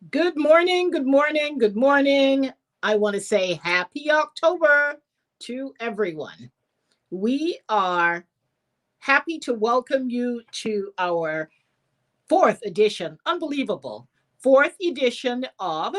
Good morning, good morning, good morning. I want to say happy October to everyone. We are happy to welcome you to our fourth edition, unbelievable, fourth edition of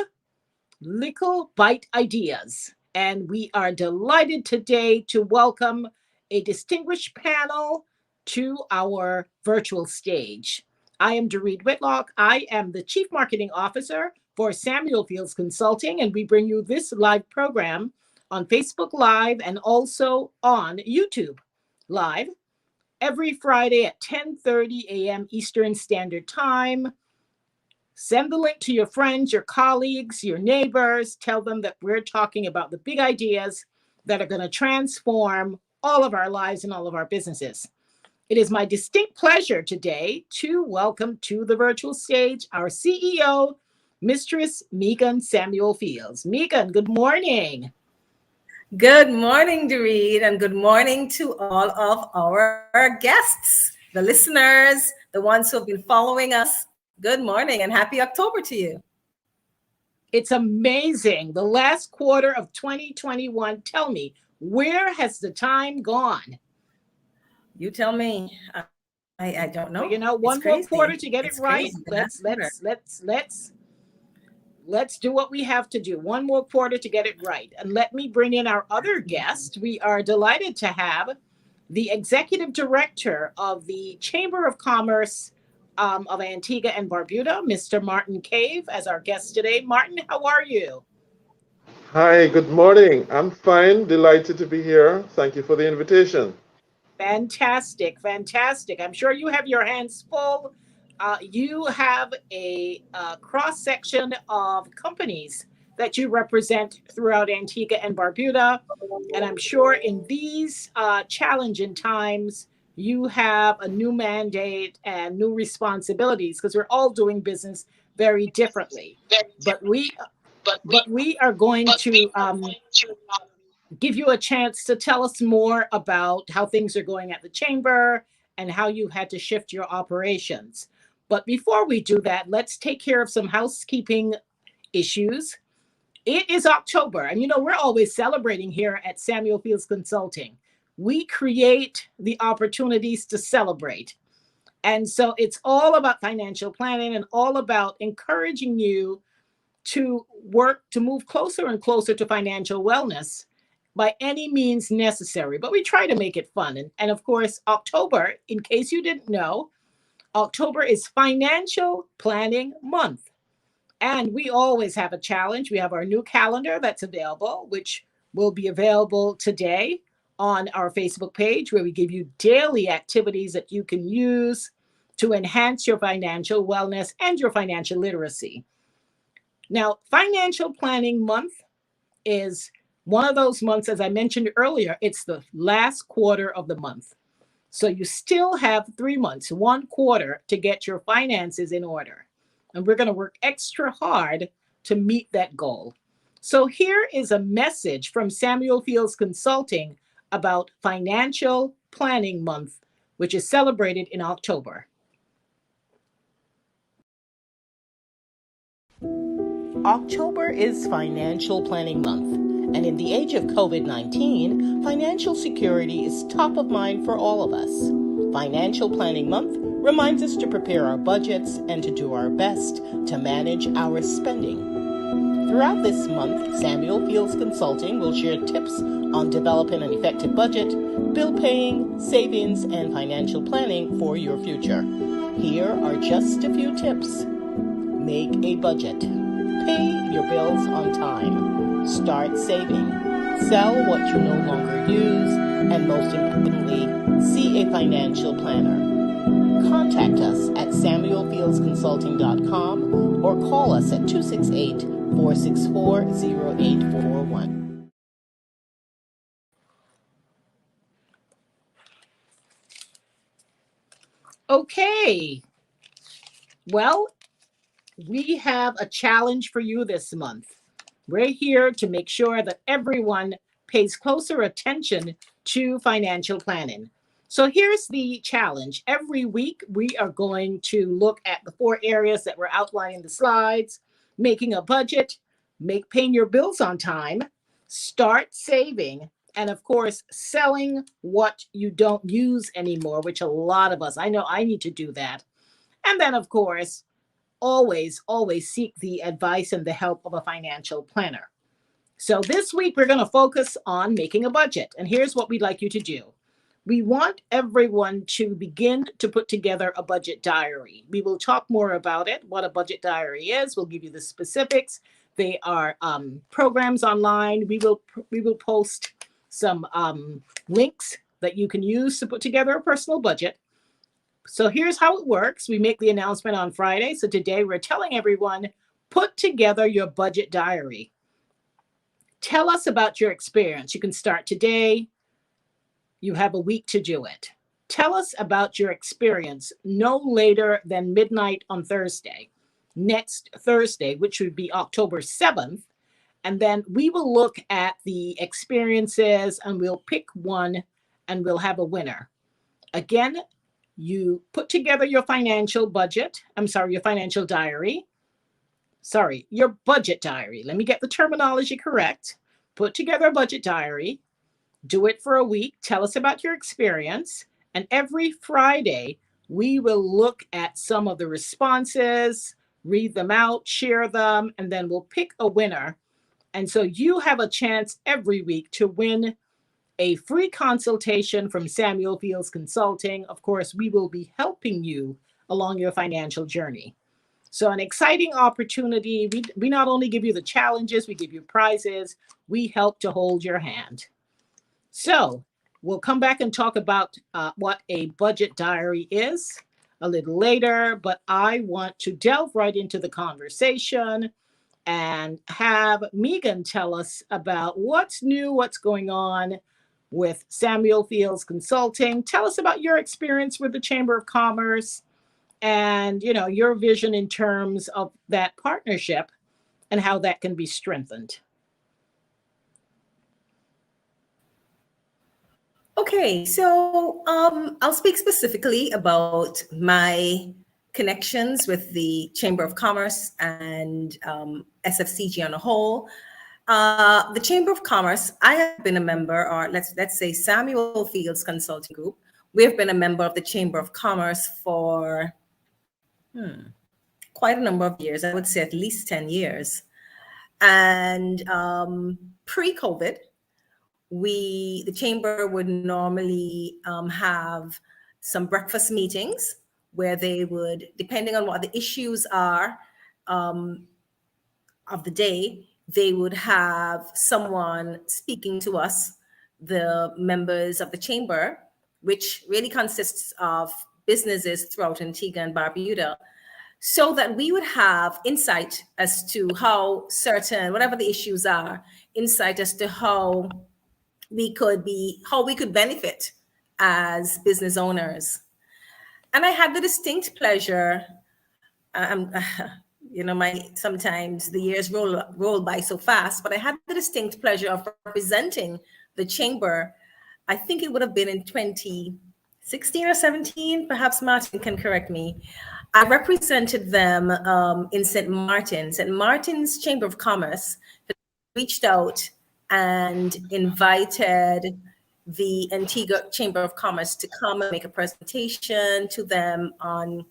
Likkle Byte Ideas. And we are delighted today to welcome a distinguished panel to our virtual stage. I am Doreed Whitlock. I am the Chief Marketing Officer for Samuel Fields Consulting, and we bring you this live program on Facebook Live and also on YouTube Live every Friday at 10:30 a.m. Eastern Standard Time. Send the link to your friends, your colleagues, your neighbors. Tell them that we're talking about the big ideas that are going to transform all of our lives and all of our businesses. It is my distinct pleasure today to welcome to the virtual stage our CEO, Mistress Megan Samuel Fields. Megan, good morning. Good morning, Doreed, and good morning to all of our guests, the listeners, the ones who have been following us. Good morning and happy October to you. It's amazing. The last quarter of 2021. Tell me, where has the time gone? You tell me. I don't know. Well, It's one crazy. more quarter It's to get it crazy. The right. last Let's quarter. let's let's let's let's do what we have to do. One more quarter to get it right. And let me bring in our other guest. We are delighted to have the executive director of the Chamber of Commerce of Antigua and Barbuda, Mr. Martin Cave, as our guest today. Martin, how are you? Hi, good morning. I'm fine, delighted to be here. Thank you for the invitation. Fantastic, fantastic. I'm sure you have your hands full. You have a cross section of companies that you represent throughout Antigua and Barbuda. And I'm sure in these challenging times, you have a new mandate and new responsibilities because we're all doing business very differently. But we, but we are going to give you a chance to tell us more about how things are going at the chamber and how you had to shift your operations. But before we do that, let's take care of some housekeeping issues. It is October, and we're always celebrating here at Samuel Fields Consulting. We create the opportunities to celebrate. And so it's all about financial planning and all about encouraging you to work to move closer and closer to financial wellness by any means necessary. But we try to make it fun. And of course, October, in case you didn't know, October is Financial Planning Month. And we always have a challenge. We have our new calendar that's available, which will be available today on our Facebook page, where we give you daily activities that you can use to enhance your financial wellness and your financial literacy. Now, Financial Planning Month is one of those months, as I mentioned earlier, it's the last quarter of the month. So you still have 3 months, one quarter to get your finances in order. And we're going to work extra hard to meet that goal. So here is a message from Samuel Fields Consulting about Financial Planning Month, which is celebrated in October. October is Financial Planning Month, and in the age of COVID-19, financial security is top of mind for all of us. Financial Planning Month reminds us to prepare our budgets and to do our best to manage our spending. Throughout this month, Samuel Fields Consulting will share tips on developing an effective budget, bill paying, savings, and financial planning for your future. Here are just a few tips. Make a budget. Pay your bills on time. Start saving. Sell what you no longer use. And most importantly, see a financial planner. Contact us at samuelfieldsconsulting.com or call us at 268-464-0841. Okay. Well, we have a challenge for you this month. We're here to make sure that everyone pays closer attention to financial planning. So here's the challenge. Every week, we are going to look at the 4 areas that were outlined in the slides. making a budget, make paying your bills on time, start saving, and of course, selling what you don't use anymore, which a lot of us, I know I need to do that. And then, of course, always seek the advice and the help of a financial planner. So this week, we're going to focus on making a budget. And here's what we'd like you to do. We want everyone to begin to put together a budget diary. We will talk more about it, what a budget diary is. We'll give you the specifics. They are programs online. We will post some links that you can use to put together a personal budget. So here's how it works. We make the announcement on Friday. So today we're telling everyone, put together your budget diary. Tell us about your experience. You can start today. You have a week to do it. Tell us about your experience no later than midnight on Thursday, next Thursday, which would be October 7th. And then we will look at the experiences and we'll pick one and we'll have a winner. Again, you put together your financial budget. Your financial diary. Your budget diary. Let me get the terminology correct. Put together a budget diary. Do it for a week. Tell us about your experience. And every Friday, we will look at some of the responses, read them out, share them, and then we'll pick a winner. And so you have a chance every week to win a free consultation from Samuel Fields Consulting. Of course, we will be helping you along your financial journey. So an exciting opportunity. We not only give you the challenges, we give you prizes. We help to hold your hand. So we'll come back and talk about what a budget diary is a little later, but I want to delve right into the conversation and have Megan tell us about what's new, what's going on with Samuel Fields Consulting. Tell us about your experience with the Chamber of Commerce and, your vision in terms of that partnership and how that can be strengthened. Okay, so I'll speak specifically about my connections with the Chamber of Commerce and SFCG on a whole. The Chamber of Commerce, I have been a member, or let's say Samuel Fields Consulting Group. We have been a member of the Chamber of Commerce for quite a number of years. I would say at least 10 years. And pre-COVID, the chamber would normally have some breakfast meetings where they would, depending on what the issues are of the day, they would have someone speaking to us, the members of the chamber, which really consists of businesses throughout Antigua and Barbuda, so that we would have insight as to how certain, whatever the issues are, insight as to how we could benefit as business owners. And I had the distinct pleasure, sometimes the years roll by so fast, but I had the distinct pleasure of representing the chamber. I think it would have been in 2016 or 17, perhaps Martin can correct me. I represented them in St. Martin. St. Martin's Chamber of Commerce reached out and invited the Antigua Chamber of Commerce to come and make a presentation to them on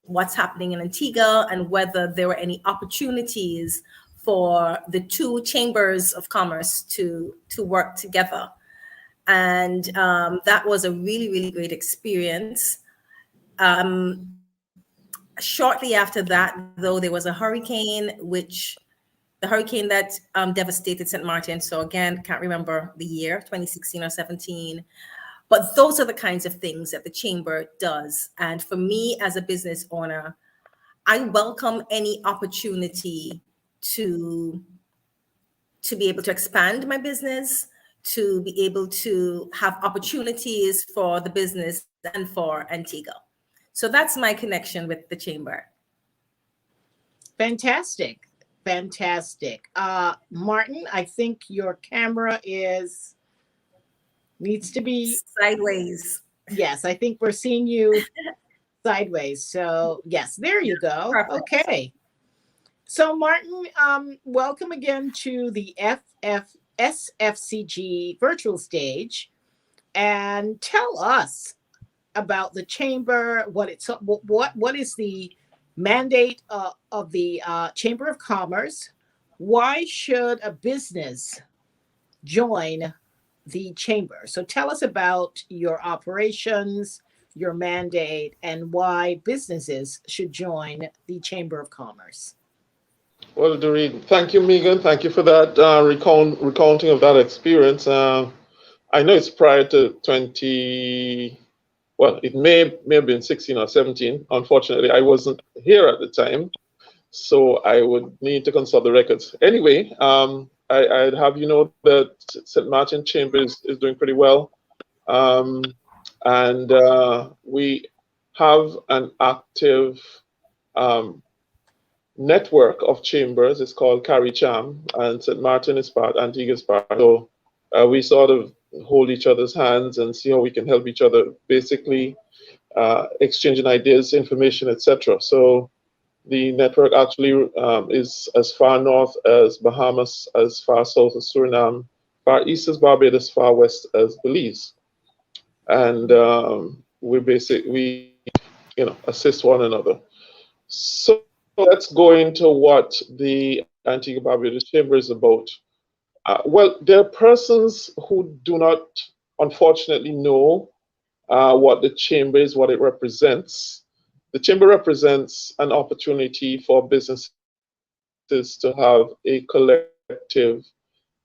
what's happening in Antigua and whether there were any opportunities for the two chambers of commerce to work together. And that was a really, really great experience. Shortly after that, though, there was a hurricane, the hurricane that devastated St. Martin. So again, can't remember the year, 2016 or 17. But those are the kinds of things that the chamber does. And for me as a business owner, I welcome any opportunity to be able to expand my business, to be able to have opportunities for the business and for Antigua. So that's my connection with the chamber. Fantastic. Martin, I think your camera needs to be sideways. Yes, I think we're seeing you sideways. So yes, there you go. Perfect. Okay. So, Martin, welcome again to the SFCG virtual stage, and tell us about the chamber. What is the mandate of the Chamber of Commerce? Why should a business join the chamber? So, tell us about your operations, your mandate, and why businesses should join the Chamber of Commerce. Well, Doreen, thank you, Megan. Thank you for that recounting of that experience. I know it's prior to 20, well, it may have been 16 or 17. Unfortunately, I wasn't here at the time, so I would need to consult the records. Anyway, I'd have you know that St. Martin Chamber is doing pretty well. Um, and we have an active um, network of chambers. It's called CARICHAM, and St. Martin is part, Antigua is part. So we sort of hold each other's hands and see how we can help each other, basically exchanging ideas, information, etc. So the network actually is as far north as Bahamas, as far south as Suriname, far east as Barbados, far west as Belize. And we assist one another. So let's go into what the Antigua Barbuda Chamber is about. Well, there are persons who do not, unfortunately, know what the chamber is, what it represents. The chamber represents an opportunity for businesses to have a collective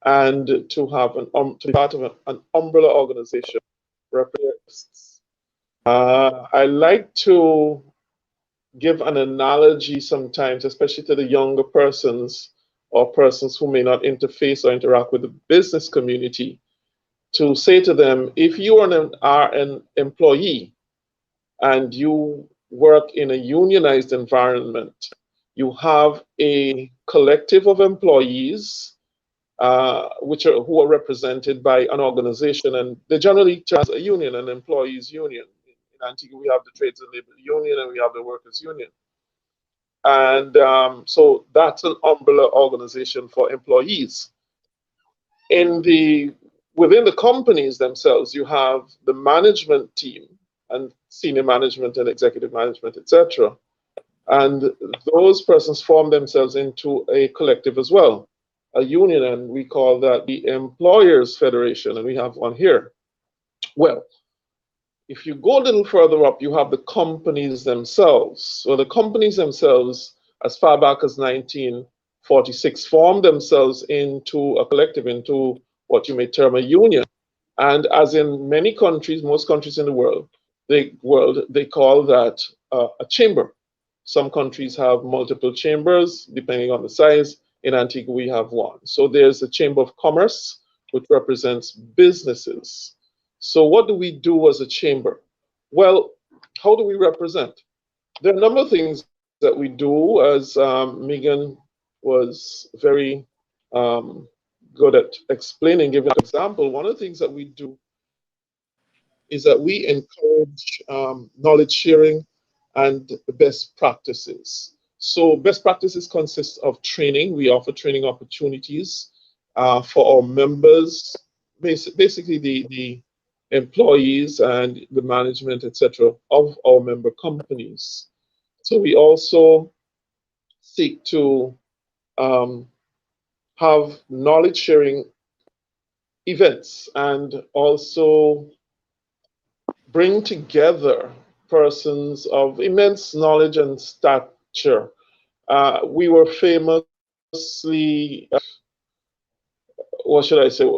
and to have to be part of an umbrella organization represents. I like to give an analogy sometimes, especially to the younger persons or persons who may not interface or interact with the business community, to say to them, if you are an employee and you work in a unionized environment, you have a collective of employees who are represented by an organization, and they generally term as a union, an employees union. In Antigua, we have the Trades and Labor Union and we have the Workers Union. And so that's an umbrella organization for employees. Within the companies themselves, you have the management team and senior management and executive management, etc. And those persons form themselves into a collective as well, a union, and we call that the Employers Federation, and we have one here. Well, if you go a little further up, you have the companies themselves. So the companies themselves, as far back as 1946, formed themselves into a collective, into what you may term a union. And as in many countries, most countries in the world, they call that a chamber. Some countries have multiple chambers, depending on the size. In Antigua, we have one. So there's a Chamber of Commerce, which represents businesses. So what do we do as a chamber? Well, how do we represent? There are a number of things that we do, as Megan was very good at explaining, giving an example. One of the things that we do is that we encourage knowledge sharing and best practices. So best practices consist of training. We offer training opportunities for our members, basically the employees and the management, etc., of our member companies. So we also seek to have knowledge sharing events and also bring together persons of immense knowledge and stature. We were famously, what should I say?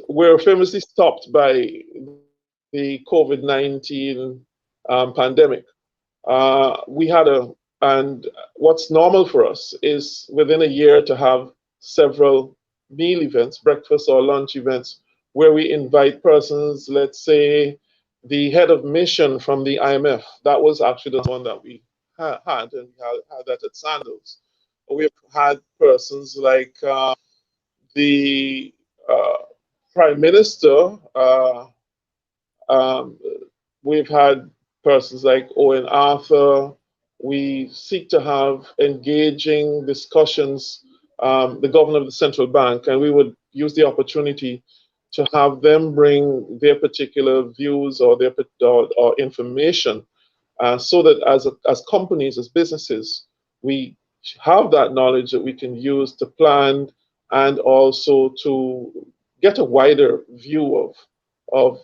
We're famously stopped by the COVID-19 pandemic. And what's normal for us is within a year to have several meal events, breakfast or lunch events, where we invite persons, let's say the head of mission from the IMF. That was actually the one that we had, and had that at Sandals. We've had persons like the Prime Minister. Um, we've had persons like Owen Arthur. we seek to have engaging discussions, the governor of the central bank, and we would use the opportunity to have them bring their particular views or their or information, so that as companies, as businesses, we have that knowledge that we can use to plan and also to get a wider view of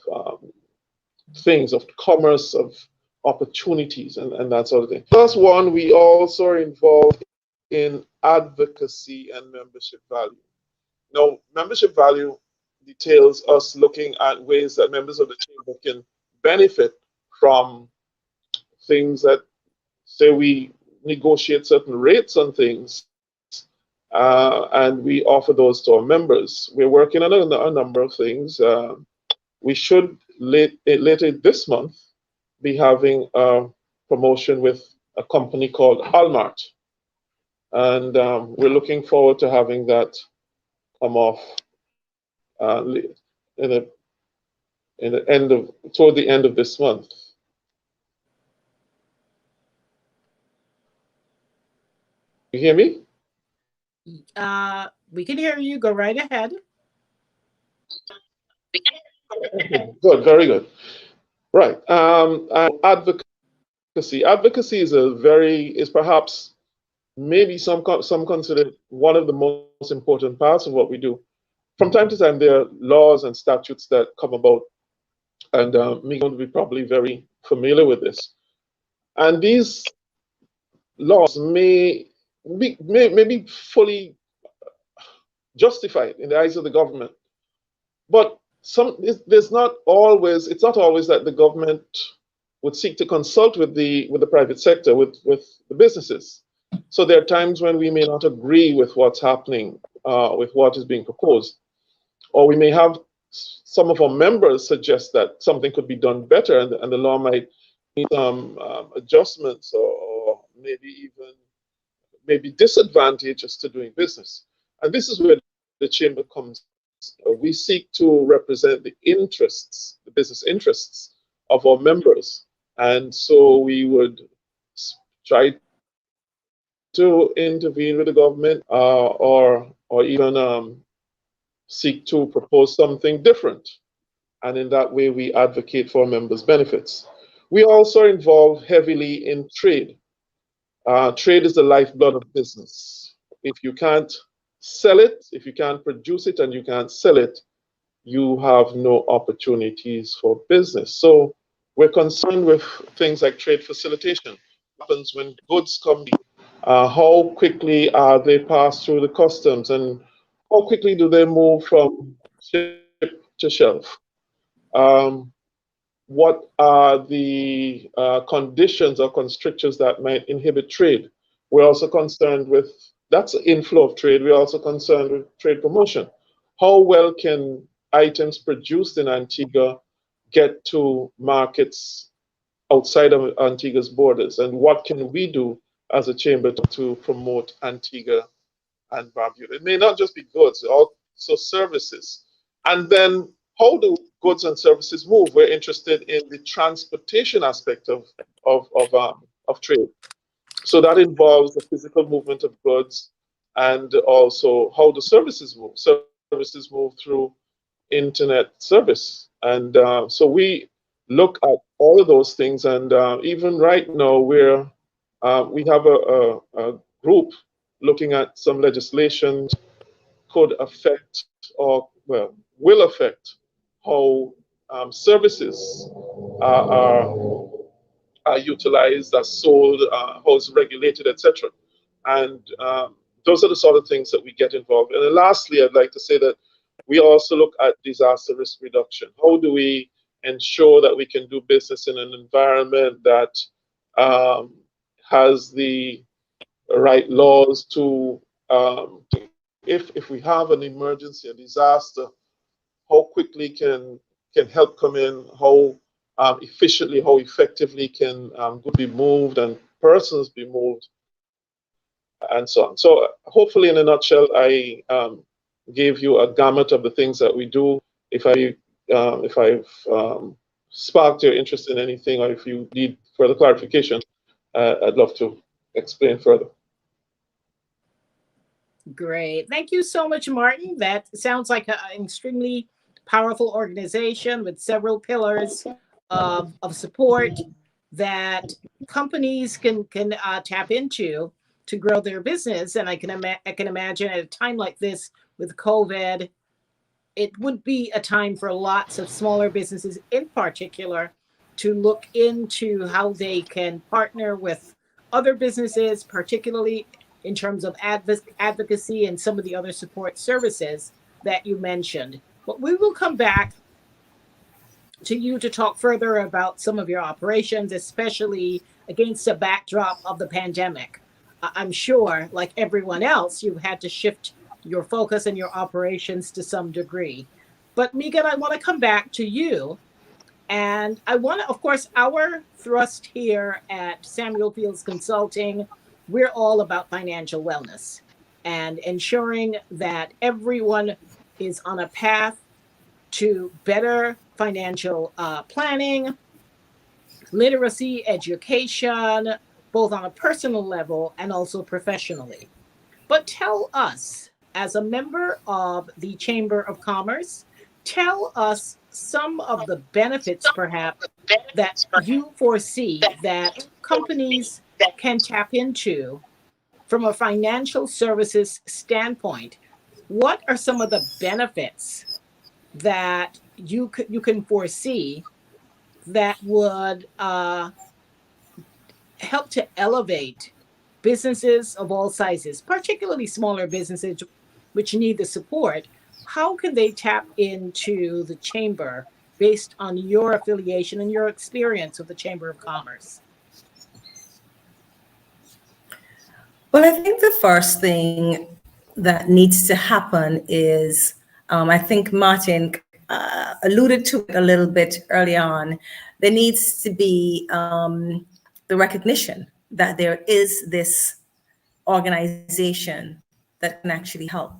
things, of commerce, of opportunities, and that sort of thing. Plus one, we also are involved in advocacy and membership value. Now, membership value details us looking at ways that members of the chamber can benefit from things that, say, we negotiate certain rates on things, and we offer those to our members. We're working on a number of things. We should later this month be having a promotion with a company called Walmart, and we're looking forward to having that come off in the toward the end of this month. You hear me? We can hear you. Go right ahead. Good, very good. Right. Advocacy is perhaps maybe some consider one of the most important parts of what we do. From time to time, there are laws and statutes that come about, and me going to be probably very familiar with this. And these laws may be fully justified in the eyes of the government, but it's not always that the government would seek to consult with the private sector, with the businesses. So there are times when we may not agree with what's happening, with what is being proposed, or we may have some of our members suggest that something could be done better, and the law might need some adjustments, or maybe disadvantages to doing business. And this is where the chamber comes. We seek to represent the business interests of our members, and so we would try to intervene with the government, or even seek to propose something different. And in that way, we advocate for members' benefits. We also are involved heavily in trade. Trade is the lifeblood of business. If you can't sell it, if you can't produce it and you can't sell it, you have no opportunities for business. So we're concerned with things like trade facilitation. What happens when goods come in? How quickly are they passed through the customs, and how quickly do they move from ship to shelf? What are the conditions or constrictions that might inhibit trade? We're also concerned with, that's the inflow of trade. We're also concerned with trade promotion. How well can items produced in Antigua get to markets outside of Antigua's borders? And what can we do as a chamber to promote Antigua and Barbuda? It may not just be goods, also services. And then how do goods and services move? We're interested in the transportation aspect of trade. So that involves the physical movement of goods, and also how the services move. Services move through internet service. And so we look at all of those things. And even right now, we have a group looking at some legislation could affect, or well, will affect how services are utilized, are sold, how it's regulated, etc. And those are the sort of things that we get involved in. And lastly, I'd like to say that we also look at disaster risk reduction. How do we ensure that we can do business in an environment that has the right laws to if we have an emergency, a disaster, how quickly can help come in, how efficiently, how effectively can goods be moved and persons be moved, and so on. So hopefully, in a nutshell, I gave you a gamut of the things that we do. If I've sparked your interest in anything, or if you need further clarification, I'd love to explain further. Great. Thank you so much, Martin. That sounds like an extremely powerful organization with several pillars of support that companies can tap into to grow their business. And I can imagine at a time like this with COVID, it would be a time for lots of smaller businesses in particular to look into how they can partner with other businesses, particularly in terms of advocacy and some of the other support services that you mentioned. But we will come back to you to talk further about some of your operations, especially against the backdrop of the pandemic. I'm sure, like everyone else, you've had to shift your focus and your operations to some degree. But Megan, I want to come back to you. And I want to, of course, our thrust here at Samuel Fields Consulting, we're all about financial wellness and ensuring that everyone is on a path to better financial planning, literacy, education, both on a personal level and also professionally. But tell us, as a member of the Chamber of Commerce, tell us some of the benefits, perhaps, that you foresee that companies can tap into from a financial services standpoint. What are some of the benefits that you can foresee that would help to elevate businesses of all sizes, particularly smaller businesses which need the support? How can they tap into the chamber based on your affiliation and your experience with the Chamber of Commerce? Well, I think the first thing that needs to happen is, I think Martin alluded to it a little bit early on, there needs to be the recognition that there is this organization that can actually help.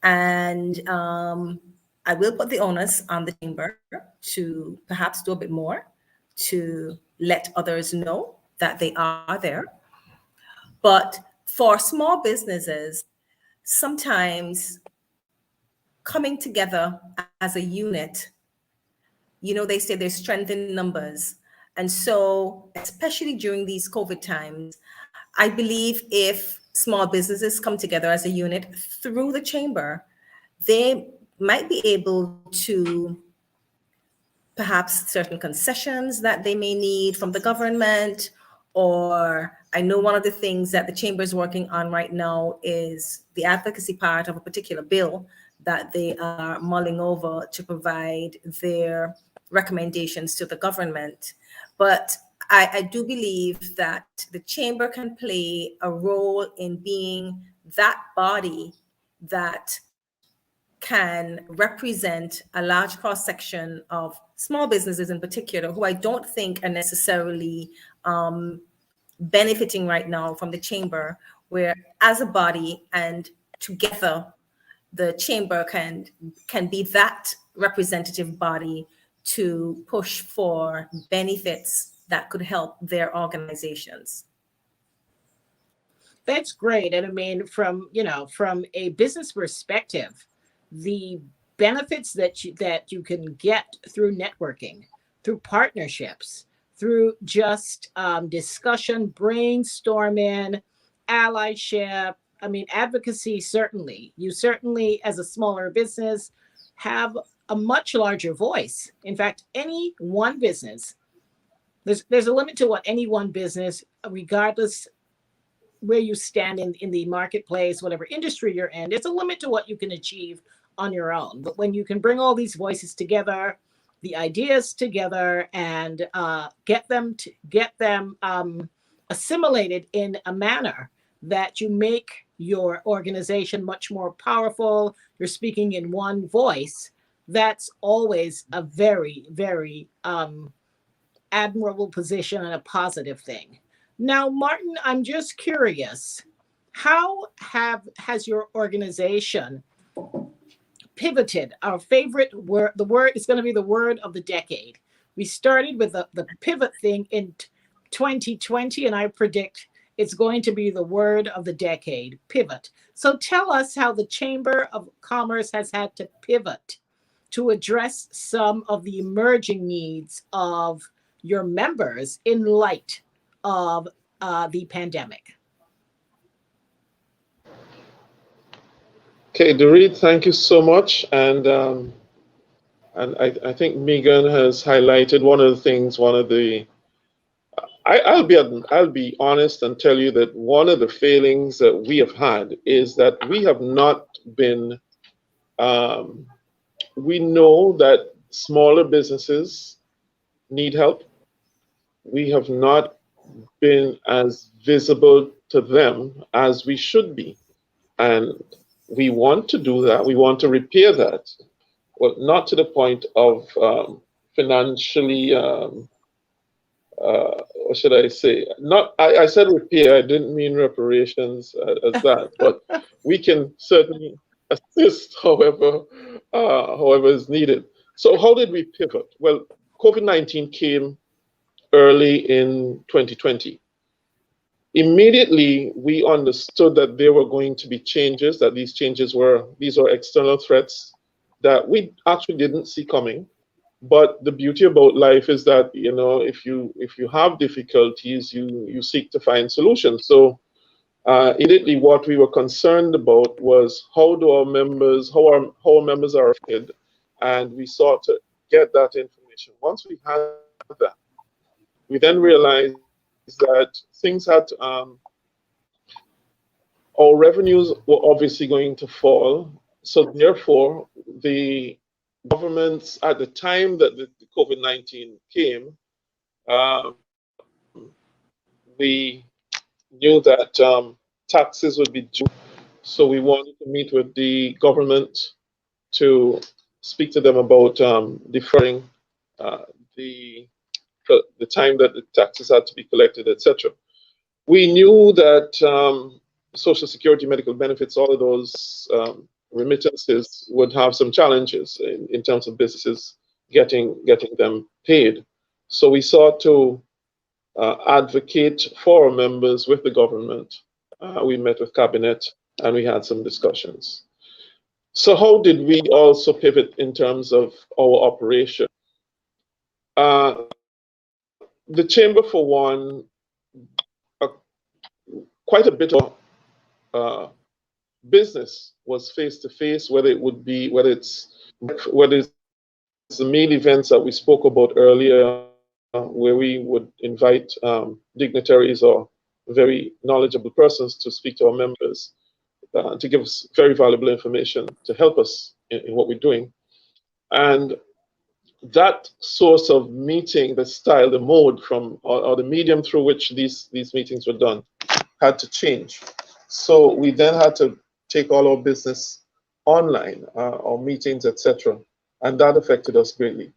And I will put the onus on the chamber to perhaps do a bit more to let others know that they are there. But for small businesses, sometimes coming together as a unit, they say there's strength in numbers. And so, especially during these COVID times, I believe if small businesses come together as a unit through the chamber, they might be able to perhaps certain concessions that they may need from the government. Or I know one of the things that the chamber is working on right now is the advocacy part of a particular bill that they are mulling over to provide their recommendations to the government. But I do believe that the chamber can play a role in being that body that can represent a large cross-section of small businesses in particular, who I don't think are necessarily benefiting right now from the chamber, where as a body and together, the chamber can be that representative body to push for benefits that could help their organizations. That's great. And I mean, from a business perspective, the benefits that you can get through networking, through partnerships, through just discussion, brainstorming, allyship. I mean, advocacy, certainly. You certainly, as a smaller business, have a much larger voice. In fact, any one business, there's a limit to what any one business, regardless where you stand in the marketplace, whatever industry you're in, there's a limit to what you can achieve on your own. But when you can bring all these voices together, the ideas together, and get them assimilated in a manner that you make your organization much more powerful, you're speaking in one voice, that's always a very, very admirable position and a positive thing. Now, Martin, I'm just curious, how has your organization pivoted? Our favorite word, the word is going to be the word of the decade. We started with the pivot thing in 2020, and I predict it's going to be the word of the decade, pivot. So tell us how the Chamber of Commerce has had to pivot to address some of the emerging needs of your members in light of the pandemic. Okay, Dorit, thank you so much. And I think Megan has highlighted one of the things, one of the I'll be honest and tell you that one of the failings that we have had is that we have not been. We know that smaller businesses need help. We have not been as visible to them as we should be, and we want to do that. We want to repair that. Well, not to the point of financially. What should I say? Not, I said repair, I didn't mean reparations as that, but we can certainly assist however is needed. So how did we pivot? Well, COVID-19 came early in 2020. Immediately, we understood that there were going to be changes, that these were external threats that we actually didn't see coming. But the beauty about life is that, you know, if you have difficulties, you seek to find solutions. So immediately what we were concerned about was how our members are affected, and we sought to get that information. Once we had that, we then realized that things had our revenues were obviously going to fall. So therefore, the governments at the time that the COVID-19 came, we knew that taxes would be due. So we wanted to meet with the government to speak to them about deferring the time that the taxes had to be collected, etc. We knew that Social Security, medical benefits, all of those remittances would have some challenges in terms of businesses getting them paid. So we sought to advocate for our members with the government. We met with cabinet and we had some discussions. So how did we also pivot in terms of our operation? The chamber, for one, quite a bit of business was face to face, whether it's the main events that we spoke about earlier, where we would invite dignitaries or very knowledgeable persons to speak to our members, to give us very valuable information to help us in what we're doing. And that source of meeting, the style, the mode from, or the medium through which these meetings were done had to change. So we then had to take all our business online, our meetings, etc. And that affected us greatly.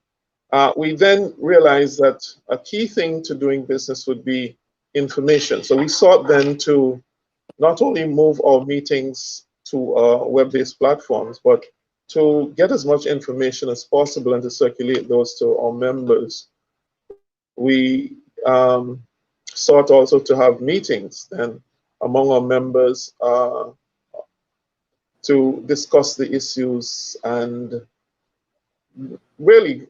We then realized that a key thing to doing business would be information. So we sought then to not only move our meetings to web-based platforms, but to get as much information as possible and to circulate those to our members. We sought also to have meetings then among our members to discuss the issues, and really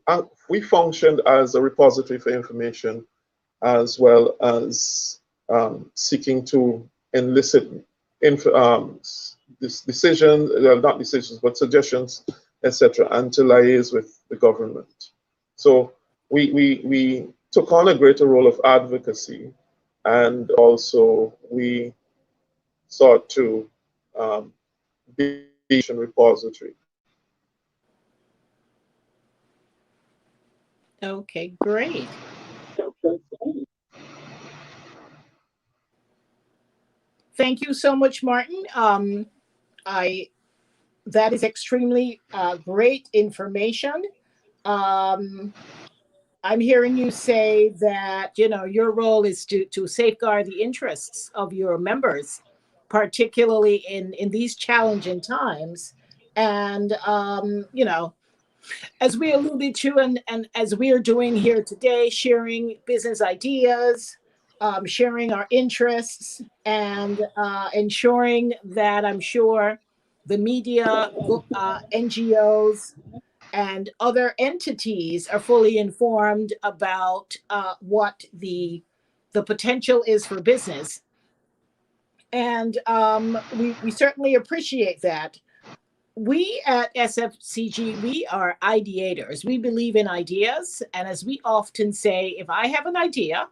we functioned as a repository for information as well as seeking to elicit decisions, not decisions, but suggestions, etc., and to liaise with the government. So we took on a greater role of advocacy, and also we sought to be a repository. Okay, great. Thank you so much, Martin. That is extremely great information. I'm hearing you say that your role is to safeguard the interests of your members, particularly in these challenging times. And as we alluded to, and as we are doing here today, sharing business ideas, sharing our interests, and ensuring that I'm sure the media, NGOs, and other entities are fully informed about what the potential is for business. And we certainly appreciate that. We at SFCG, we are ideators. We believe in ideas. And as we often say, if I have an idea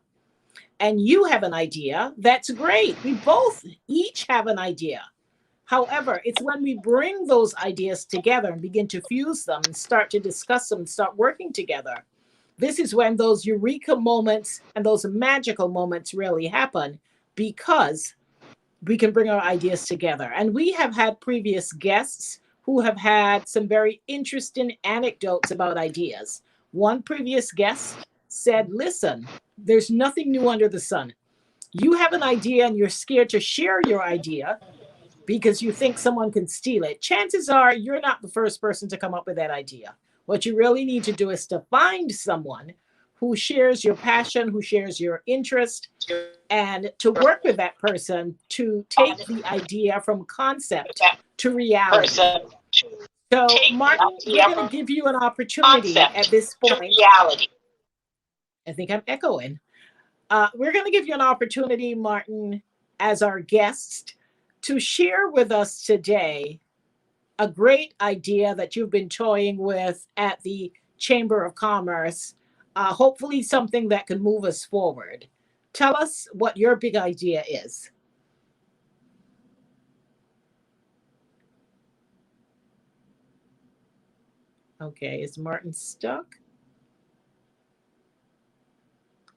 and you have an idea, that's great. We both each have an idea. However, it's when we bring those ideas together and begin to fuse them and start to discuss them, start working together. This is when those eureka moments and those magical moments really happen, because we can bring our ideas together. And we have had previous guests who have had some very interesting anecdotes about ideas. One previous guest said, listen, there's nothing new under the sun. You have an idea and you're scared to share your idea because you think someone can steal it. Chances are you're not the first person to come up with that idea. What you really need to do is to find someone who shares your passion, who shares your interest, and to work with that person to take the idea from concept to reality. So, Martin, we're going to give you an opportunity at this point. I think I'm echoing. We're going to give you an opportunity, Martin, as our guest, to share with us today a great idea that you've been toying with at the Chamber of Commerce, hopefully something that can move us forward. Tell us what your big idea is. Okay, is Martin stuck?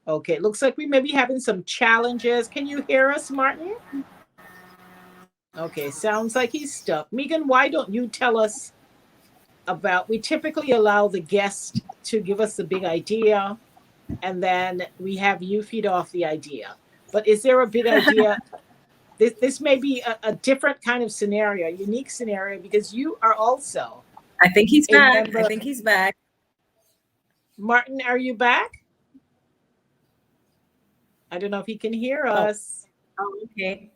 Okay, it looks like we may be having some challenges. Can you hear us, Martin? Okay, sounds like he's stuck. Megan, why don't you tell us about, we typically allow the guest to give us the big idea, and then we have you feed off the idea. But is there a big idea? This may be a different kind of scenario, a unique scenario, because you are also. I think he's back. I think he's back. Martin, are you back? I don't know if he can hear us. Oh, okay.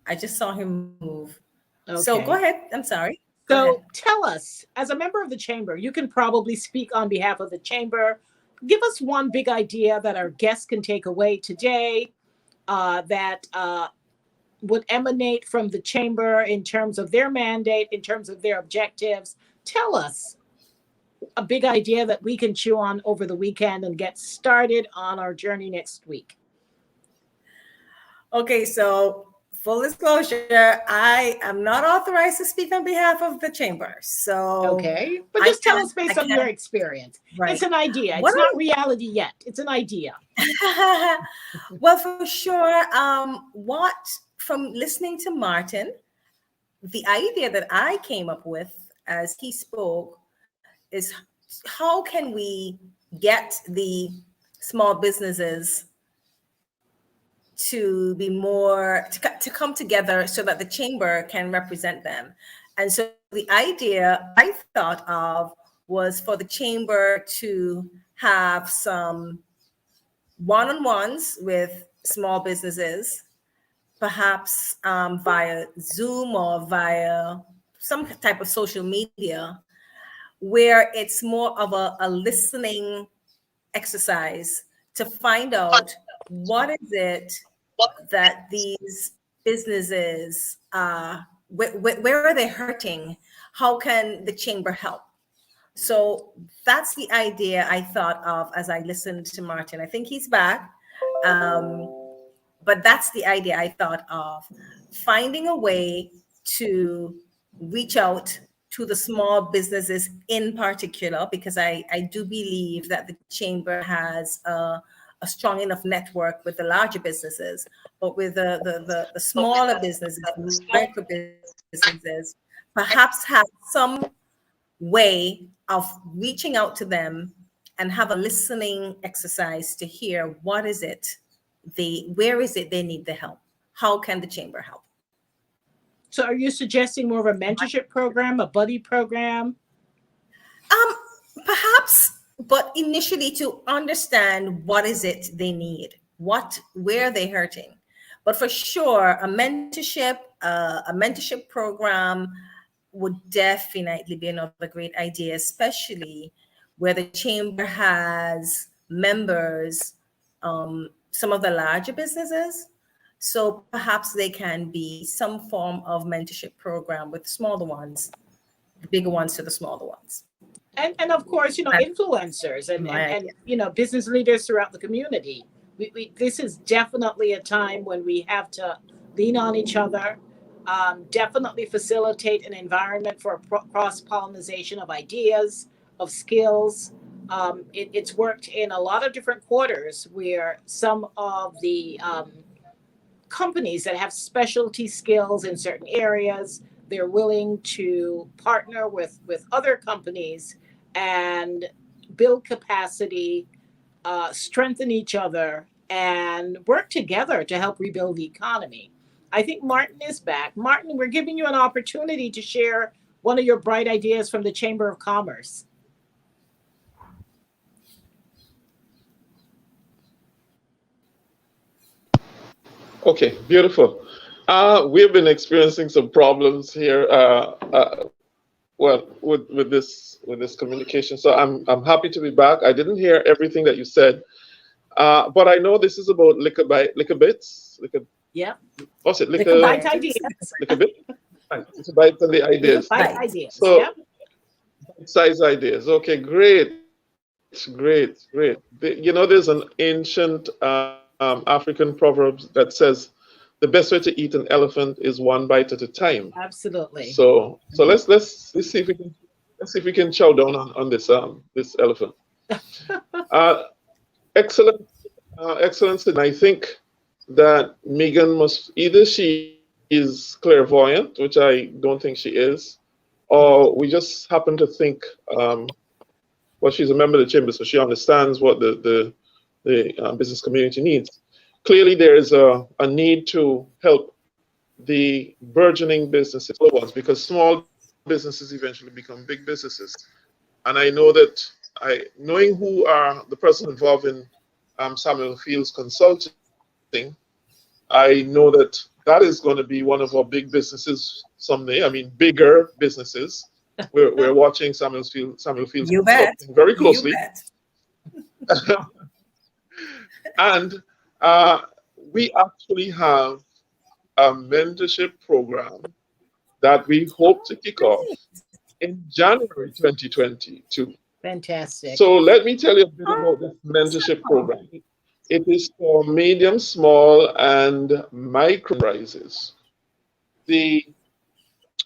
I just saw him move. Okay. So go ahead. I'm sorry. So tell us, as a member of the chamber, you can probably speak on behalf of the chamber. Give us one big idea that our guests can take away today that would emanate from the chamber in terms of their mandate, in terms of their objectives. Tell us a big idea that we can chew on over the weekend and get started on our journey next week. Okay, so full disclosure, I am not authorized to speak on behalf of the chamber. So okay, but just tell us based on your experience. Right. It's an idea. It's not reality yet. It's an idea. Well, for sure. What from listening to Martin, the idea that I came up with as he spoke is how can we get the small businesses to be more, to come together so that the chamber can represent them. And so the idea I thought of was for the chamber to have some one-on-ones with small businesses, perhaps via Zoom or via some type of social media, where it's more of a listening exercise to find out what is it that these businesses, where are they hurting? How can the chamber help? So that's the idea I thought of as I listened to Martin. I think he's back. But that's the idea I thought of, finding a way to reach out to the small businesses in particular, because I do believe that the chamber has a strong enough network with the larger businesses, but with the smaller businesses, micro businesses, perhaps have some way of reaching out to them and have a listening exercise to hear what is it where is it they need the help? How can the chamber help? So are you suggesting more of a mentorship program, a buddy program? Perhaps, but initially to understand what is it they need. where they're hurting. But for sure, a mentorship program would definitely be another great idea, especially where the chamber has members, some of the larger businesses. So perhaps they can be some form of mentorship program with smaller ones, the bigger ones to the smaller ones. And of course, influencers My and business leaders throughout the community. This is definitely a time when we have to lean on each other, definitely facilitate an environment for cross pollination of ideas, of skills. It's worked in a lot of different quarters where some of the companies that have specialty skills in certain areas, they're willing to partner with other companies and build capacity, strengthen each other, and work together to help rebuild the economy. I think Martin is back. Martin, we're giving you an opportunity to share one of your bright ideas from the Chamber of Commerce. Okay, beautiful. We've been experiencing some problems here. Well, with this communication. So I'm happy to be back. I didn't hear everything that you said, but I know this is about Likkle Bits. Yeah. What's it? Likkle Byte Ideas. Likkle Bit. Likkle Bytes and the Likkle ideas. Byte Ideas. So Yeah. size ideas. Okay, great. There's an ancient African proverb that says the best way to eat an elephant is one bite at a time. Absolutely. So let's see if we can chow down on this elephant. Excellent, excellence, and I think that Megan must either she is clairvoyant, which I don't think she is, or we just happen to think. Well, she's a member of the chamber, so she understands what the business community needs. Clearly, there is a need to help the burgeoning businesses, ones, because small businesses eventually become big businesses. And I know that knowing who are the person involved in Samuel Fields Consulting, I know that that is going to be one of our big businesses someday. I mean, bigger businesses. We're watching Samuel Fields You bet. Consulting very closely. You bet. And we actually have a mentorship program that we hope to kick off in January 2022. Fantastic. So let me tell you a bit about this mentorship program. It is for medium, small, and micro enterprises.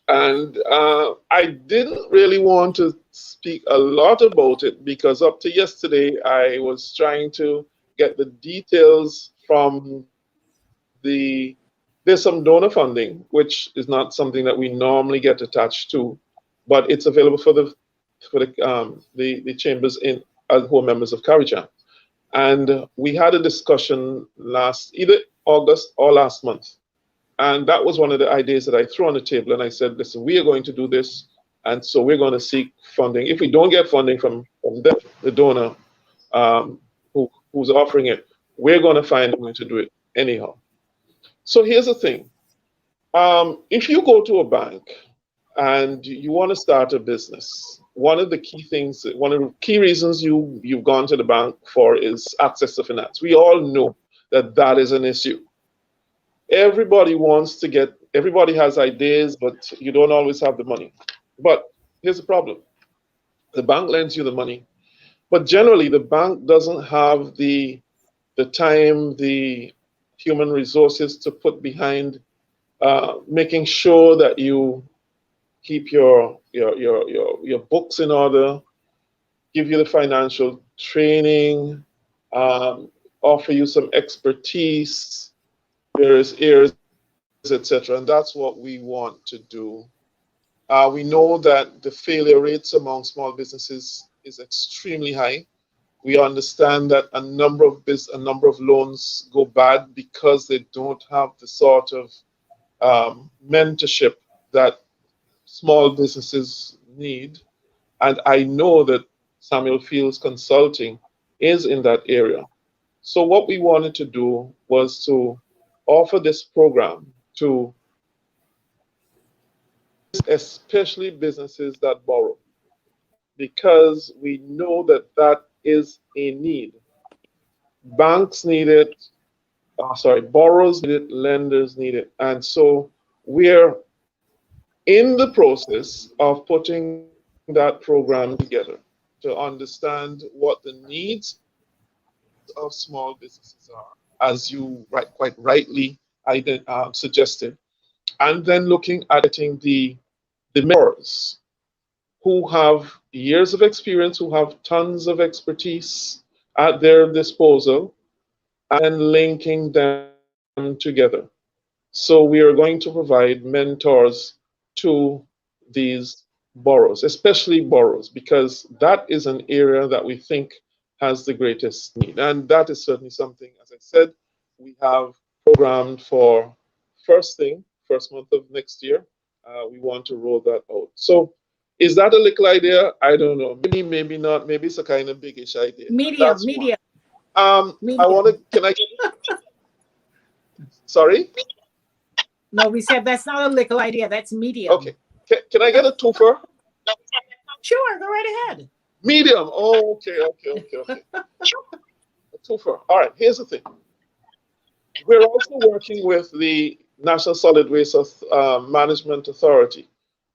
I didn't really want to speak a lot about it because up to yesterday, I was trying to get the details from there's some donor funding, which is not something that we normally get attached to, but it's available for the chambers who are members of CARIJAM. And we had a discussion either August or last month. And that was one of the ideas that I threw on the table. And I said, listen, we are going to do this. And so we're going to seek funding. If we don't get funding from the donor who's offering it, we're going to find a way to do it anyhow. So here's the thing. If you go to a bank and you want to start a business, one of the key reasons you've gone to the bank for is access to finance. We all know that is an issue. Everybody has ideas, but you don't always have the money. But here's the problem. The bank lends you the money, but generally the bank doesn't have the time, the human resources to put behind making sure that you keep your books in order, give you the financial training, offer you some expertise, various areas, etc. And that's what we want to do. We know that the failure rates among small businesses is extremely high. We understand that a number of loans go bad because they don't have the sort of mentorship that small businesses need. And I know that Samuel Fields Consulting is in that area. So what we wanted to do was to offer this program to especially businesses that borrow, because we know that that is a need. Banks need it, borrowers need it, lenders need it. And so we're in the process of putting that program together to understand what the needs of small businesses are, as you quite rightly suggested, and then looking at getting the mentors who have years of experience, who have tons of expertise at their disposal, and linking them together. So we are going to provide mentors to these borrowers, especially borrowers, because that is an area that we think has the greatest need. And that is certainly something, as I said, we have programmed for first month of next year. We want to roll that out. So is that a little idea? I don't know. Maybe, maybe not. Maybe it's a kind of biggish idea. Medium, That's one. medium, I want medium. to, can I, sorry? No, we said that's not a little idea. That's medium. Okay. Can I get a twofer? Sure, go right ahead. Medium. Oh, okay. A twofer. All right. Here's the thing. We're also working with the National Solid Waste Management Authority,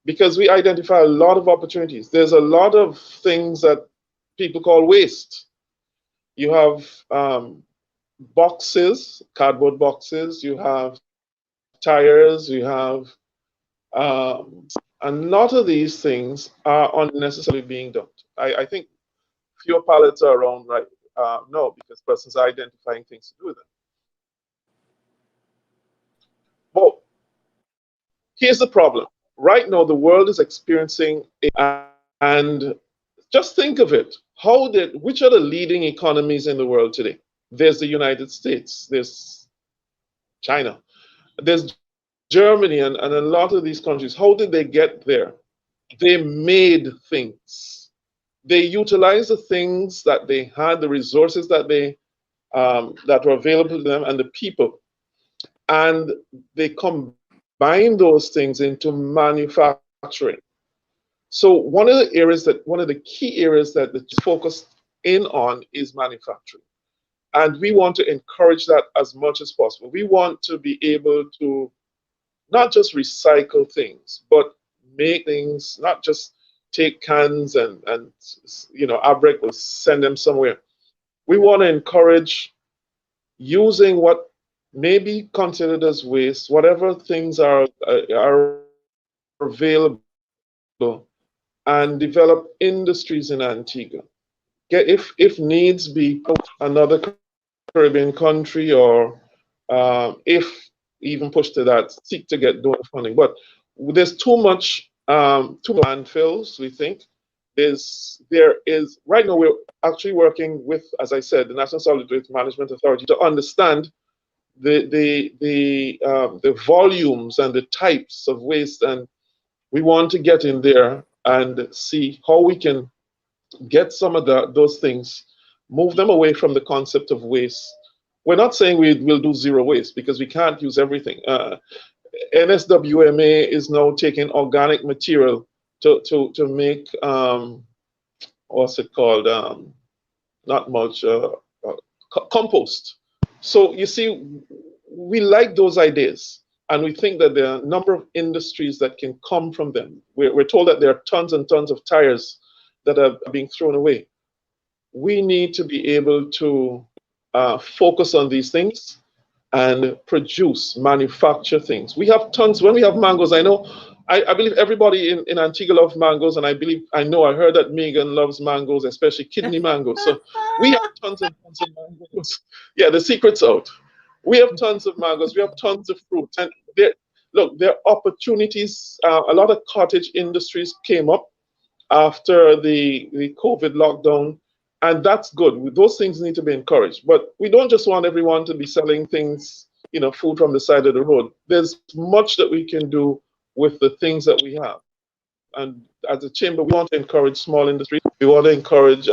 because we identify a lot of opportunities. There's a lot of things that people call waste. You have boxes, cardboard boxes. You have tires. You have a lot of these things are unnecessarily being dumped. I think fewer pallets are around right now because persons are identifying things to do with them. But here's the problem. Right now, the world is experiencing and just think of it. Which are the leading economies in the world today? There's the United States, there's China, there's Germany, and a lot of these countries. How did they get there? They made things. They utilized the things that they had, the resources that that were available to them, and the people, and they combined those things into manufacturing. So one of the key areas that the focus in on is manufacturing, and we want to encourage that as much as possible. We want to be able to not just recycle things, but make things, not just take cans and Abrek will send them somewhere. We want to encourage using what may be considered as waste, whatever things are available, and develop industries in Antigua. If needs be, another Caribbean country, or if even pushed to that, seek to get donor funding. But there's too much landfills, we think. There is right now we're actually working with, as I said, the National Solid Waste Management Authority to understand the volumes and the types of waste, and we want to get in there and see how we can get some of those things, move them away from the concept of waste. We're not saying we will do zero waste, because we can't use everything. NSWMA is now taking organic material to make what's it called? Not much compost. So you see, we like those ideas, and we think that there are a number of industries that can come from them. We're told that there are tons and tons of tires that are being thrown away. We need to be able to focus on these things and manufacture things. We have tons. When we have mangoes, I believe everybody in Antigua loves mangoes, and I heard that Megan loves mangoes, especially kidney mangoes. So we have tons and tons of mangoes. Yeah, the secret's out. We have tons of mangoes. We have tons of fruit. And there are opportunities. A lot of cottage industries came up after the COVID lockdown, and that's good. Those things need to be encouraged. But we don't just want everyone to be selling things, food from the side of the road. There's much that we can do with the things that we have. And as a chamber, we want to encourage small industry. We want to encourage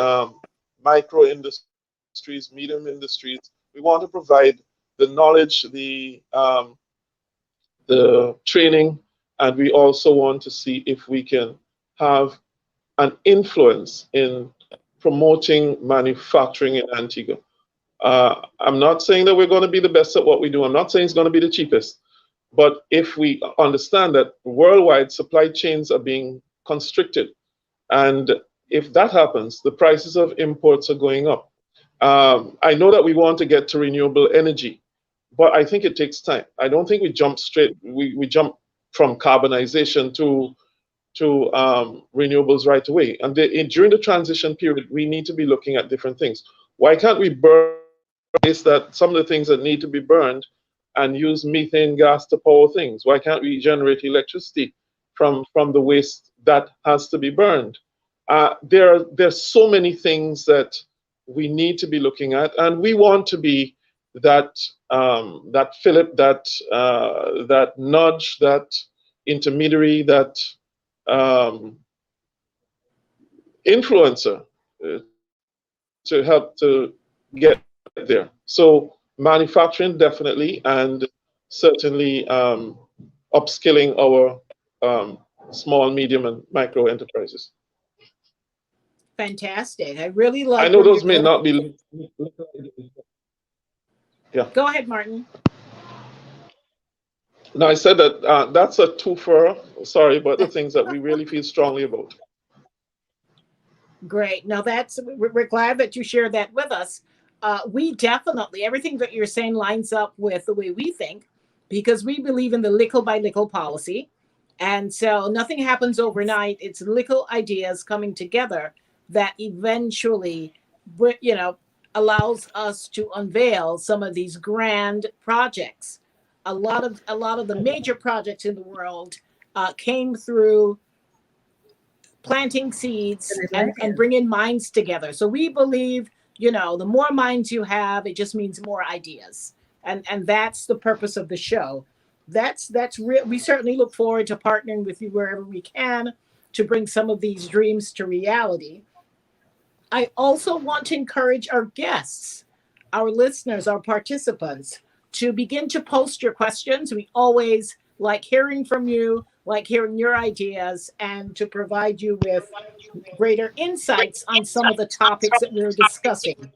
micro industry. industries, medium industries. We want to provide the knowledge, the training, and we also want to see if we can have an influence in promoting manufacturing in Antigua. I'm not saying that we're going to be the best at what we do. I'm not saying it's going to be the cheapest. But if we understand that worldwide supply chains are being constricted, and if that happens, the prices of imports are going up. I know that we want to get to renewable energy, but I think it takes time. I don't think we jump straight. We jump from carbonization to renewables right away. And during the transition period, we need to be looking at different things. Why can't we burn some of the things that need to be burned and use methane gas to power things? Why can't we generate electricity from the waste that has to be burned? There's so many things that we need to be looking at, and we want to be that Philip, that nudge, that intermediary, that influencer to help to get there. So manufacturing definitely, and certainly upskilling our small, medium, and micro enterprises. Fantastic. I really like. I know those may not be. Yeah. Go ahead, Martin. No, I said that that's a twofer. Sorry, but the things that we really feel strongly about. Great. Now we're glad that you shared that with us. We definitely, everything that you're saying lines up with the way we think, because we believe in the Likkle by Likkle policy. And so nothing happens overnight. It's Likkle ideas coming together that eventually, allows us to unveil some of these grand projects. A lot of the major projects in the world came through planting seeds and bringing minds together. So we believe, the more minds you have, it just means more ideas. And that's the purpose of the show. That's real. We certainly look forward to partnering with you wherever we can to bring some of these dreams to reality. I also want to encourage our guests, our listeners, our participants to begin to post your questions. We always like hearing from you, like hearing your ideas, and to provide you with greater insights on some of the topics that we're discussing.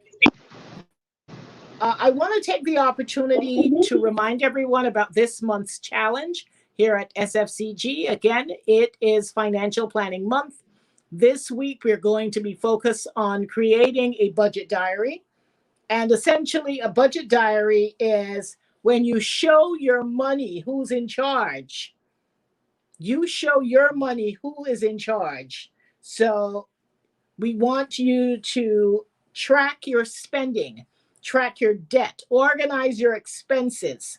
I want to take the opportunity to remind everyone about this month's challenge here at SFCG. Again, it is Financial Planning Month. This week, we're going to be focused on creating a budget diary. And essentially, a budget diary is when you show your money who's in charge. You show your money who is in charge. So we want you to track your spending, track your debt, organize your expenses.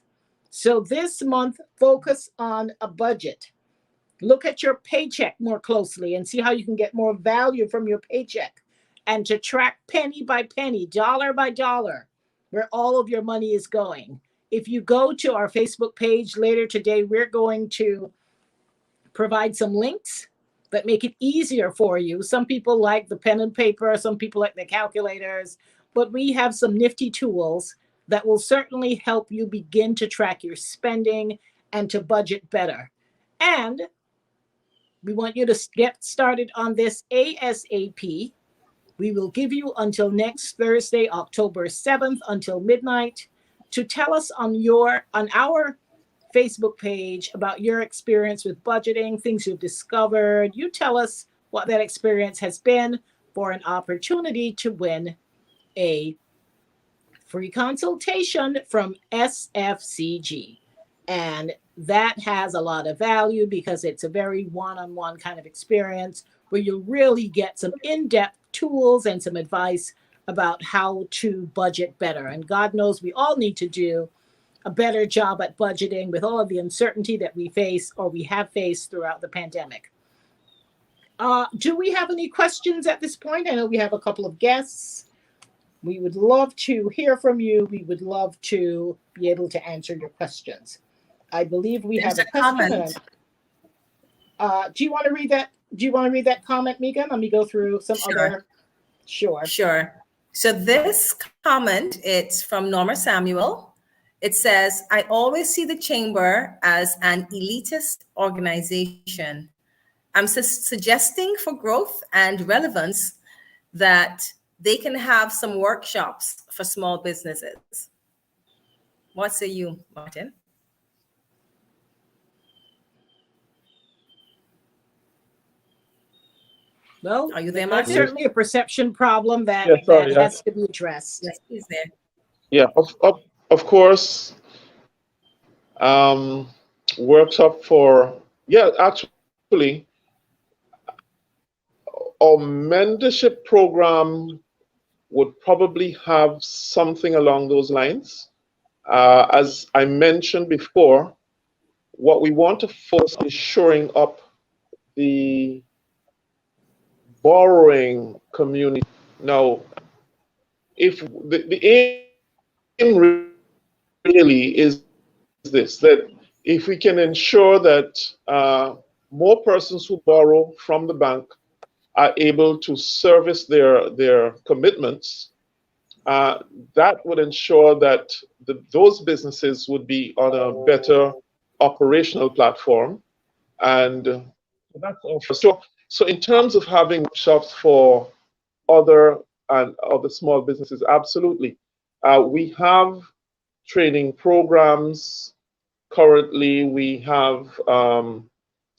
So this month, focus on a budget. Look at your paycheck more closely and see how you can get more value from your paycheck, and to track penny by penny, dollar by dollar, where all of your money is going. If you go to our Facebook page later today, we're going to provide some links that make it easier for you. Some people like the pen and paper, some people like the calculators, but we have some nifty tools that will certainly help you begin to track your spending and to budget better. And we want you to get started on this ASAP. We will give you until next Thursday, October 7th, until midnight, to tell us on our Facebook page about your experience with budgeting, things you've discovered. You tell us what that experience has been for an opportunity to win a free consultation from SFCG. And that has a lot of value because it's a very one-on-one kind of experience where you really get some in-depth tools and some advice about how to budget better. And God knows we all need to do a better job at budgeting with all of the uncertainty that we face or we have faced throughout the pandemic. Do we have any questions at this point? I know we have a couple of guests. We would love to hear from you. We would love to be able to answer your questions. I believe we have a question. Do you want to read that? Do you want to read that comment, Megan? Let me go through some other. Sure. So this comment, it's from Norma Samuel. It says, I always see the chamber as an elitist organization. I'm suggesting for growth and relevance that they can have some workshops for small businesses. What say you, Martin? Well, Are you there, that's Martin? certainly a perception problem that, Yeah, sorry, that has to be addressed. Yes, he's there. Yeah, of course, workshop for, yeah, actually, our mentorship program would probably have something along those lines. As I mentioned before, what we want to focus on is shoring up the borrowing community. Now, if the aim really is this, that if we can ensure that more persons who borrow from the bank are able to service their commitments, that would ensure that those businesses would be on a better operational platform. And that's all. So in terms of having shops for other and other small businesses, absolutely. We have training programs. Currently, we have, or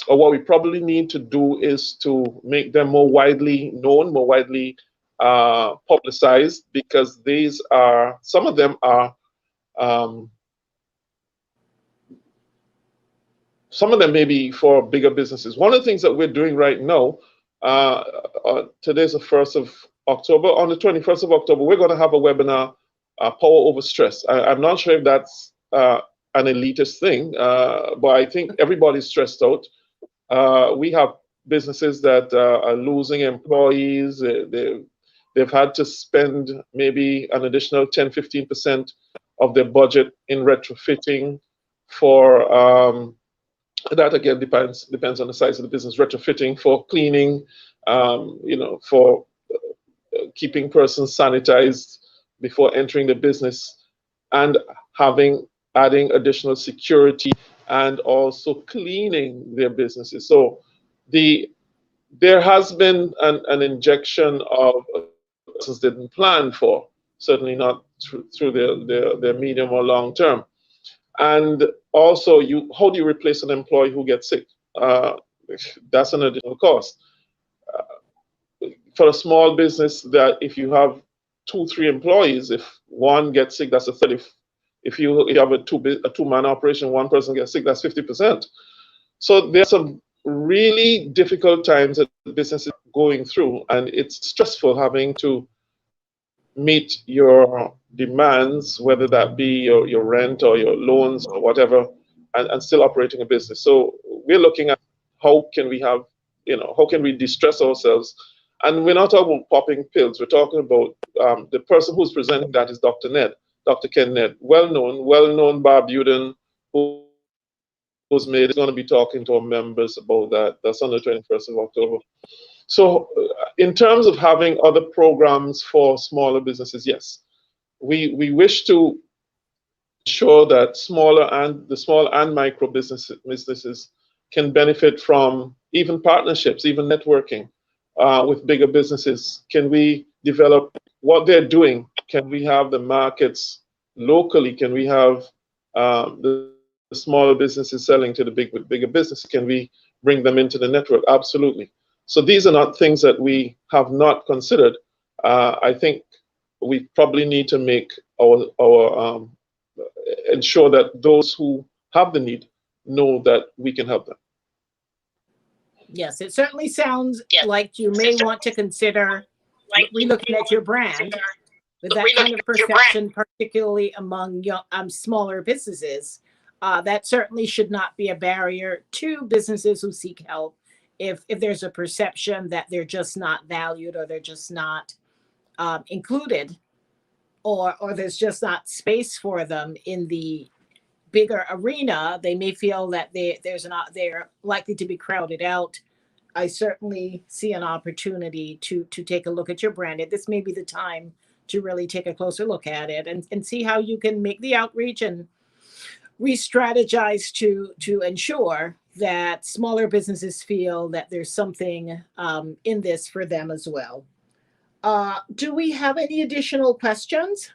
what we probably need to do is to make them more widely known, more widely publicized, because these are, some of them are, some of them may be for bigger businesses. One of the things that we're doing right now, today's the 1st of October. On the 21st of October, we're going to have a webinar, Power Over Stress. I'm not sure if that's an elitist thing, but I think everybody's stressed out. We have businesses that are losing employees. They've had to spend maybe an additional 10, 15% of their budget in retrofitting for, that again depends on the size of the business, retrofitting for cleaning, for keeping persons sanitized before entering the business, and adding additional security and also cleaning their businesses. So there has been an injection of persons didn't plan for, certainly not through their medium or long term. And also, how do you replace an employee who gets sick? That's an additional cost. For a small business, that if you have 2, 3 employees, if one gets sick, that's a 30. If you have a two-man operation, one person gets sick, that's 50%. So there's some really difficult times that businesses are going through, and it's stressful having to meet your demands, whether that be your rent or your loans or whatever, and still operating a business. So we're looking at how can we have, how can we distress ourselves? And we're not talking about popping pills. We're talking about the person who's presenting that is Dr. Ken Ned, well-known Barbudan, who's made, is going to be talking to our members about that. That's on the 21st of October. So in terms of having other programs for smaller businesses, yes, we wish to ensure that the small and micro businesses can benefit from even partnerships, even networking with bigger businesses. Can we develop what they're doing? Can we have the markets locally? Can we have the smaller businesses selling to the bigger businesses? Can we bring them into the network? Absolutely. So these are not things that we have not considered. I think we probably need to make our ensure that those who have the need know that we can help them. Yes, it certainly sounds like you may want to consider relooking at your brand with that kind of perception, particularly among smaller businesses. That certainly should not be a barrier to businesses who seek help. If there's a perception that they're just not valued, or they're just not included, or there's just not space for them in the bigger arena, they may feel that they're likely to be crowded out. I certainly see an opportunity to take a look at your brand. This may be the time to really take a closer look at it and see how you can make the outreach and re-strategize to ensure that smaller businesses feel that there's something in this for them as well. Do we have any additional questions?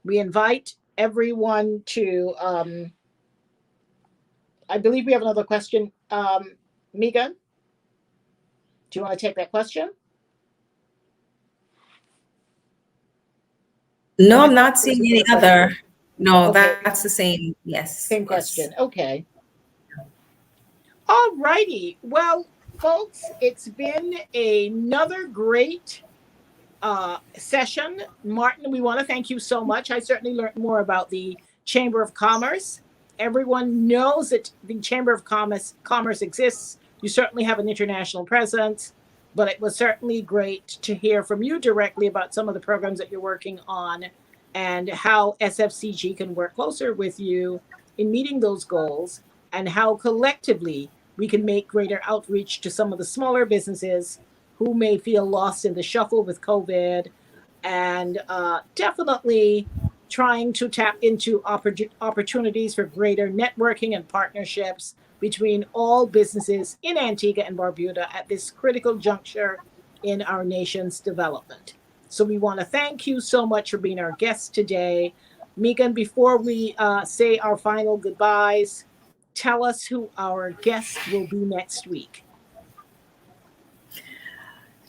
We invite everyone to, I believe we have another question. Megan, do you want to take that question? No, I'm not seeing any other. No, Okay. that's the same. Yes. Same question. Okay. All righty. Well, folks, it's been another great session. Martin, we want to thank you so much. I certainly learned more about the Chamber of Commerce. Everyone knows that the Chamber of Commerce exists. You certainly have an international presence, but it was certainly great to hear from you directly about some of the programs that you're working on and how SFCG can work closer with you in meeting those goals, and how collectively we can make greater outreach to some of the smaller businesses who may feel lost in the shuffle with COVID, and definitely trying to tap into opportunities for greater networking and partnerships between all businesses in Antigua and Barbuda at this critical juncture in our nation's development. So we want to thank you so much for being our guest today. Megan, before we say our final goodbyes, tell us who our guest will be next week.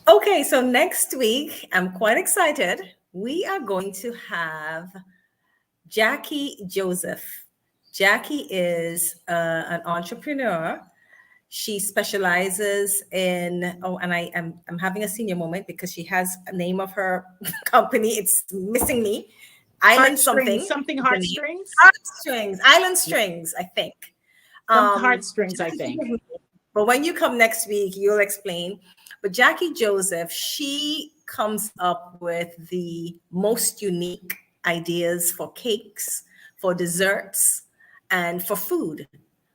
Okay, so next week, I'm quite excited. We are going to have Jackie Joseph. Jackie is an entrepreneur. She specializes in, and I'm having a senior moment because she has a name of her company. It's missing me. Island Heartstrings, something. Heartstrings? Heartstrings, Island Strings, I think. Heartstrings, I think. But when you come next week, you'll explain. But Jackie Joseph, she comes up with the most unique ideas for cakes, for desserts, and for food.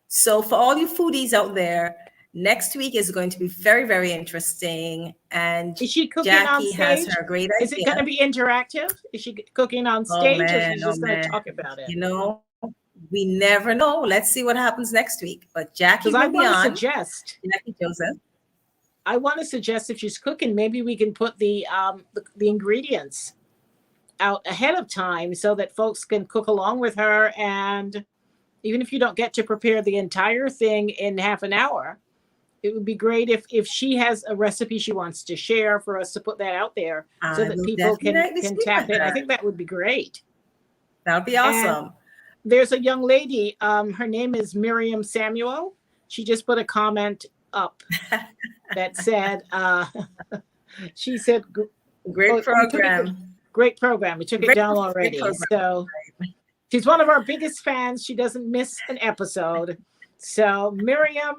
So for all you foodies out there, next week is going to be very, very interesting. And is she cooking Jackie on stage? Has her great idea. Is it going to be interactive? Is she cooking on stage, or is she just going to talk about it? You know, we never know. Let's see what happens next week. But Jackie will be on. Jackie Joseph. I want to suggest if she's cooking, maybe we can put the ingredients out ahead of time so that folks can cook along with her. And even if you don't get to prepare the entire thing in half an hour, it would be great if she has a recipe she wants to share for us to put that out there so that people can tap in. I think that would be great. That would be awesome. And there's a young lady. Her name is Miriam Samuel. She just put a comment up that said, she said, great program. Great program. We took it down already. So she's one of our biggest fans. She doesn't miss an episode. So Miriam,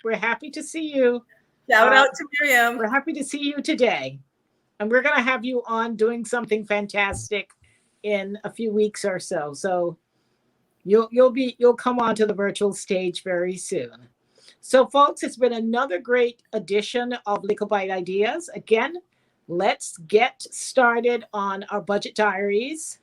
we're happy to see you. Shout out to Miriam. We're happy to see you today. And we're going to have you on doing something fantastic in a few weeks or so. So you'll come onto the virtual stage very soon. So folks, it's been another great edition of Likkle Byte Ideas. Again, let's get started on our budget diaries.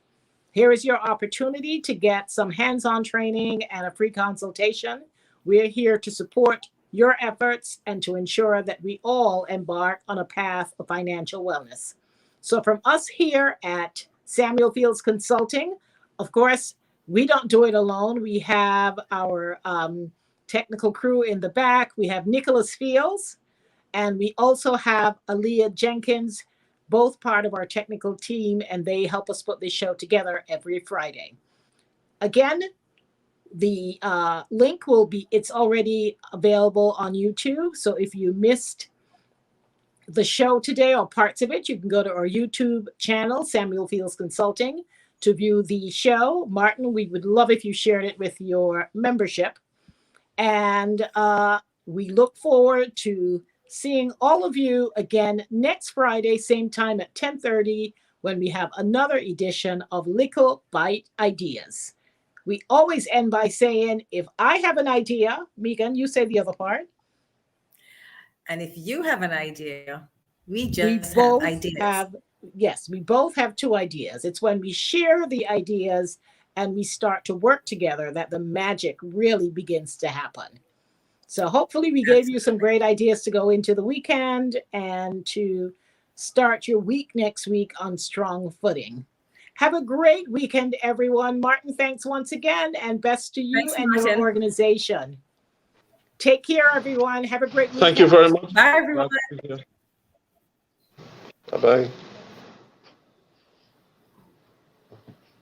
Here is your opportunity to get some hands-on training and a free consultation. We're here to support your efforts and to ensure that we all embark on a path of financial wellness. So from us here at Samuel Fields Consulting, of course, we don't do it alone. We have our technical crew in the back. We have Nicholas Fields, and we also have Aaliyah Jenkins, both part of our technical team, and they help us put this show together every Friday. Again, the link will be, it's already available on YouTube. So if you missed the show today or parts of it, you can go to our YouTube channel, Samuel Fields Consulting, to view the show. Martin, we would love if you shared it with your membership. And we look forward to seeing all of you again next Friday, same time at 10:30, when we have another edition of Likkle Byte Ideas. We always end by saying, if I have an idea, Megan, you say the other part. And if you have an idea, we just have ideas. yes, we both have two ideas. It's when we share the ideas and we start to work together that the magic really begins to happen. So hopefully we gave you some great ideas to go into the weekend and to start your week next week on strong footing. Have a great weekend, everyone. Martin, thanks once again, and best to you Thanks, and your Martin. organization. Take care, everyone. Have a great weekend. Thank you very much. Bye, everyone. Bye-bye.